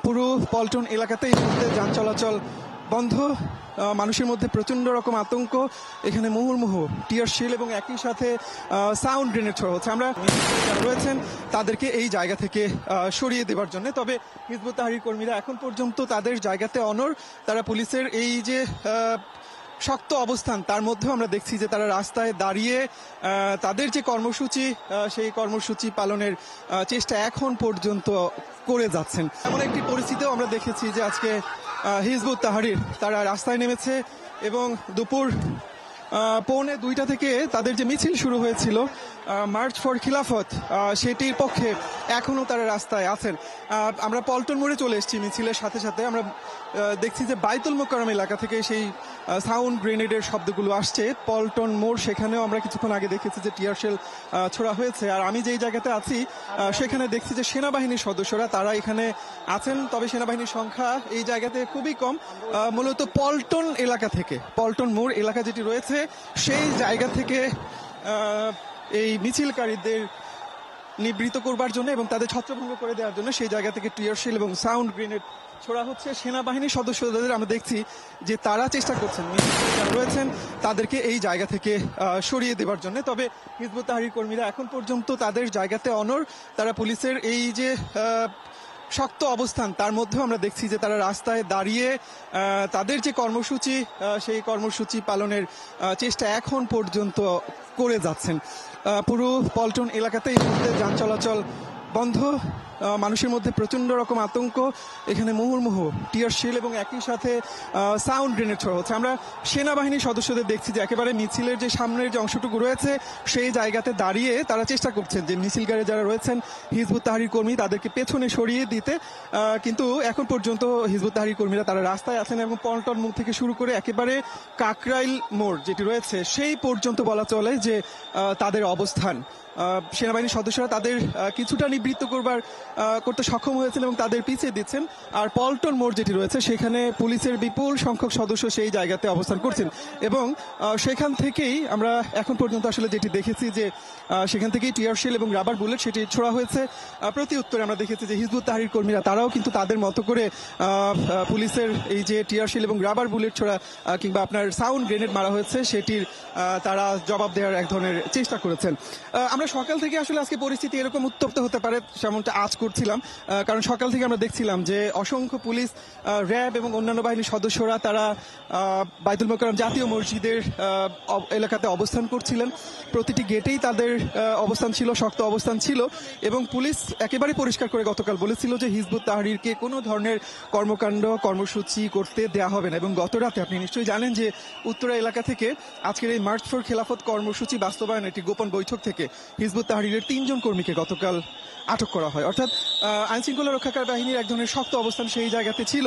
পুরো পল্টন এলাকাতে এই মুহূর্তে যান চলাচল বন্ধ। মানুষের মধ্যে প্রচন্ড রকম আতঙ্ক। এখানে মুহুর্মুহু টিয়ার শেল এবং একই সাথে সাউন্ড গ্রেনেড ছোড়া হচ্ছে। আমরা যারা রয়েছেন তাদেরকে এই জায়গা থেকে সরিয়ে দেওয়ার জন্য, তবে হিজবুত তাহরীর কর্মীরা এখন পর্যন্ত তাদের জায়গাতে অনড়। তারা পুলিশের এই যে শক্ত অবস্থান তার মধ্যেও আমরা দেখছি যে তারা রাস্তায় দাঁড়িয়ে তাদের যে কর্মসূচি সেই কর্মসূচি পালনের চেষ্টা এখন পর্যন্ত করে যাচ্ছেন। এমন একটি পরিস্থিতিও আমরা দেখেছি যে আজকে হিজবুত তাহরীর তারা রাস্তায় নেমেছে এবং দুপুর 1:45 থেকে তাদের যে মিছিল শুরু হয়েছিল মার্চ ফর খিলাফত, সেটির পক্ষে এখনো তারা রাস্তায় আছেন। আমরা পল্টন মোড়ে চলে এসেছি মিছিলের সাথে সাথে। আমরা দেখছি যে বাইতুল মোকাররম এলাকা থেকে সেই সাউন্ড গ্রেনেডের শব্দগুলো আসছে। পল্টন মোড় সেখানেও আমরা কিছুক্ষণ আগে দেখেছি যে টিয়ার শেল ছোড়া হয়েছে। আর আমি যেই জায়গাতে আছি সেখানে দেখছি যে সেনাবাহিনীর সদস্যরা তারা এখানে আছেন, তবে সেনাবাহিনীর সংখ্যা এই জায়গাতে খুবই কম। মূলত পল্টন এলাকা থেকে, পল্টন মোড় এলাকা যেটি রয়েছে সেই জায়গা থেকে এই মিছিলকারীদের নিবৃত করবার জন্য এবং তাদের ছত্রভঙ্গ করে দেওয়ার জন্য সেই জায়গা থেকে টিয়ার শেল এবং সাউন্ড গ্রেনেড ছোড়া হচ্ছে। সেনাবাহিনীর সদস্যদের আমরা দেখছি যে তারা চেষ্টা করছেন যারা রয়েছেন তাদেরকে এই জায়গা থেকে সরিয়ে দেওয়ার জন্য, তবে হিজবুত তাহরীর কর্মীরা এখন পর্যন্ত তাদের জায়গাতে অনড়। তারা পুলিশের এই যে শক্ত অবস্থান তার মধ্যেও আমরা দেখছি যে তারা রাস্তায় দাঁড়িয়ে তাদের যে কর্মসূচি সেই কর্মসূচি পালনের চেষ্টা এখন পর্যন্ত করে যাচ্ছেন। পুরো পল্টন এলাকাতে এই মুহূর্তে যান চলাচল বন্ধ। মানুষের মধ্যে প্রচন্ড রকম আতঙ্ক। এখানে মুহুর্মুহু টিয়ার শেল এবং একই সাথে সাউন্ড গ্রেনেড ছোড়া হচ্ছে। আমরা সেনাবাহিনীর সদস্যদের দেখছি যে একেবারে মিছিলের যে সামনের যে অংশটুকু রয়েছে সেই জায়গাতে দাঁড়িয়ে তারা চেষ্টা করছেন যে মিছিলকারী যারা রয়েছেন হিজবুত তাহরীর কর্মী তাদেরকে পেছনে সরিয়ে দিতে, কিন্তু এখন পর্যন্ত হিজবুত তাহরীর কর্মীরা তারা রাস্তায় আছেন এবং পল্টন মোড় থেকে শুরু করে একেবারে কাকরাইল মোড় যেটি রয়েছে সেই পর্যন্ত বলা চলে যে তাদের অবস্থান। সেনাবাহিনীর সদস্যরা তাদের কিছুটা নিবৃত্ত করতে সক্ষম হয়েছেন এবং তাদের পিছিয়ে দিচ্ছেন। আর পল্টন মোড় যেটি রয়েছে সেখানে পুলিশের বিপুল সংখ্যক সদস্য সেই জায়গাতে অবস্থান করছেন এবং সেখান থেকেই আমরা এখন পর্যন্ত আসলে যেটি দেখেছি যে সেখান থেকেই টিয়ার শেল এবং রাবার বুলেট সেটি ছোড়া হয়েছে। প্রতি উত্তরে আমরা দেখেছি যে হিজবুত তাহরীর কর্মীরা তারাও কিন্তু তাদের মতো করে পুলিশের এই যে টিয়ার শেল এবং রাবার বুলেট ছোড়া কিংবা আপনার সাউন্ড গ্রেনেড মারা হয়েছে সেটির তারা জবাব দেওয়ার এক ধরনের চেষ্টা করেছেন। আমরা সকাল থেকে আসলে আজকে পরিস্থিতি এরকম উত্তপ্ত হতে পারে সেমনটা আজ করছিলাম, কারণ সকাল থেকে আমরা দেখছিলাম যে অসংখ্য পুলিশ, র্যাব এবং অন্যান্য বাহিনীর সদস্যরা তারা বাইতুল মোকাররম জাতীয় মসজিদের এলাকাতে অবস্থান করছিলেন। প্রতিটি গেটেই তাদের অবস্থান ছিল, শক্ত অবস্থান ছিল এবং পুলিশ একেবারে পরিষ্কার করে গতকাল বলেছিল যে হিজবুত তাহরীরকে কোনো ধরনের কর্মকাণ্ড কর্মসূচি করতে দেয়া হবে না। এবং গত রাতে আপনি নিশ্চয়ই জানেন যে উত্তরা এলাকা থেকে আজকের এই মার্চ ফর খেলাফত কর্মসূচি বাস্তবায়নের একটি গোপন বৈঠক থেকে হিজবুত তাহরীরের 3 জন কর্মীকে গতকাল আটক করা হয়। অর্থাৎ আইনশৃঙ্খলা রক্ষাকারী বাহিনীর এক ধরনের শক্ত অবস্থান সেই জায়গাতে ছিল।